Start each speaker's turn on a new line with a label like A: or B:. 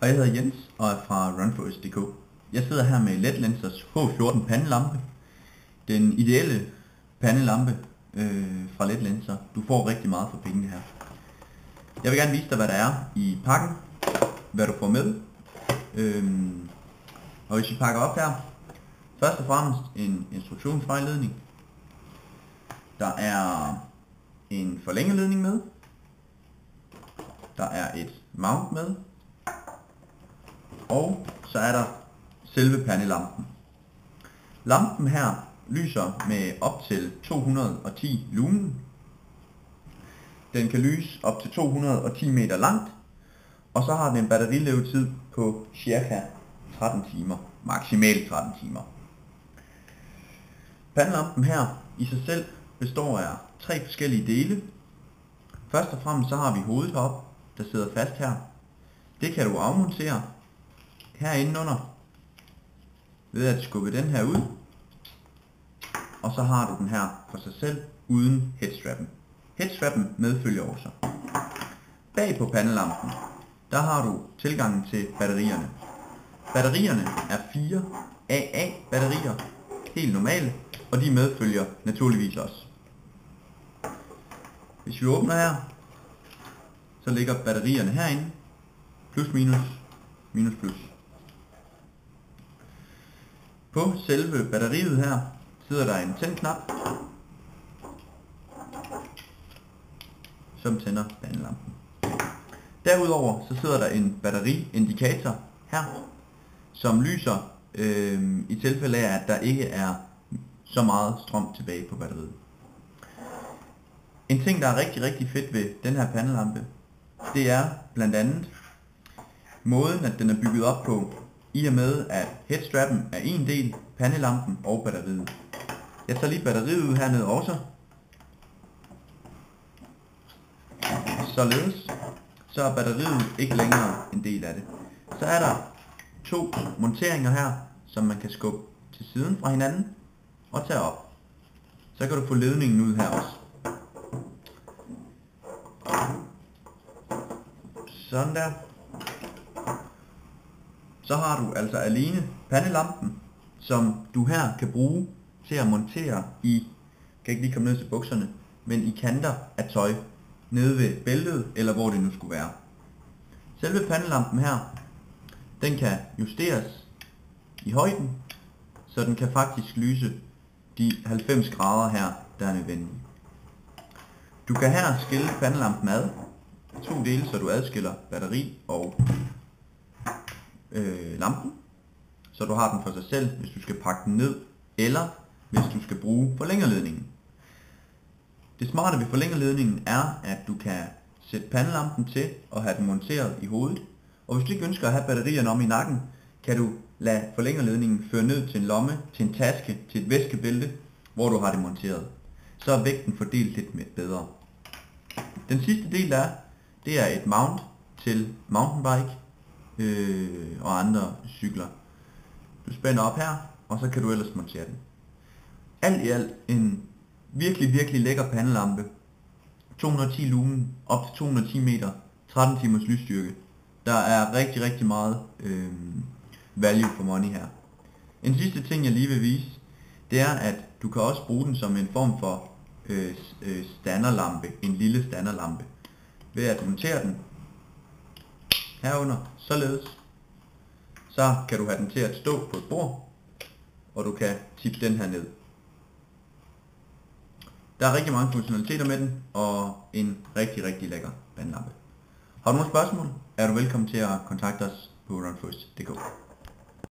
A: Og jeg hedder Jens og er fra runforest.dk. Jeg sidder her med LEDlensers H14 pandelampe. Den ideelle pandelampe fra LEDlenser. Du får rigtig meget for pengene her. Jeg vil gerne vise dig, hvad der er i pakken, hvad du får med. Og hvis vi pakker op her, først og fremmest en instruktionsvejledning. Der er en forlængerledning med. Der er et mount med. Og så er der selve pandelampen. Lampen her lyser med op til 210 lumen. Den kan lyse op til 210 meter langt. Og så har den en batterilevetid på cirka 13 timer. Maksimalt 13 timer. Pandelampen her i sig selv består af 3 forskellige dele. Først og fremmest så har vi hovedet heroppe, der sidder fast her. Det kan du afmontere herinde under ved at skubbe den her ud. Og så har du den her for sig selv uden headstrappen. Headstrappen medfølger også. Bag på pandelampen, der har du tilgangen til batterierne. Batterierne er 4 AA batterier, helt normale, og de medfølger naturligvis også. Hvis vi åbner her, så ligger batterierne herinde, plus minus, minus plus. På selve batteriet her sidder der en tændknap, som tænder pandelampen. Derudover så sidder der en batteriindikator her, som lyser i tilfælde af, at der ikke er så meget strøm tilbage på batteriet. En ting, der er rigtig fedt ved den her pandelampe, det er blandt andet måden, at den er bygget op på, i og med at headstrappen er en del, pandelampen og batteriet. Jeg tager lige batteriet ud hernede også. Således, så er batteriet ikke længere en del af det. Så er der 2 monteringer her, som man kan skubbe til siden fra hinanden og tage op. Så kan du få ledningen ud her også. Sådan der. Så har du altså alene pandelampen, som du her kan bruge til at montere i, kan ikke lige komme ned til bukserne, men i kanter af tøj, nede ved bæltet, eller hvor det nu skulle være. Selve pandelampen her, den kan justeres i højden, så den kan faktisk lyse de 90 grader her, der er nødvendige. Du kan her skille pandelampen ad, 2 dele, så du adskiller batteri og lampen, så du har den for sig selv, hvis du skal pakke den ned, eller hvis du skal bruge forlængerledningen. Det smarte ved forlængerledningen er, at du kan sætte pandelampen til og have den monteret i hovedet, og hvis du ikke ønsker at have batterierne om i nakken, kan du lade forlængerledningen føre ned til en lomme, til en taske, til et væskebælte, hvor du har det monteret. Så er vægten fordelt lidt bedre. Den sidste del det er et mount til mountainbike og andre cykler. Du spænder op her, og så kan du ellers montere den. Alt i alt en virkelig lækker pandelampe. 210 lumen, op til 210 meter, 13 timers lysstyrke. Der er rigtig meget value for money her. En sidste ting jeg lige vil vise, det er at du kan også bruge den som en form for standerlampe, en lille standerlampe. Ved at montere den herunder, således, så kan du have den til at stå på et bord, og du kan tippe den her ned. Der er rigtig mange funktionaliteter med den, og en rigtig lækker pandelampe. Har du nogle spørgsmål, er du velkommen til at kontakte os på runforest.dk.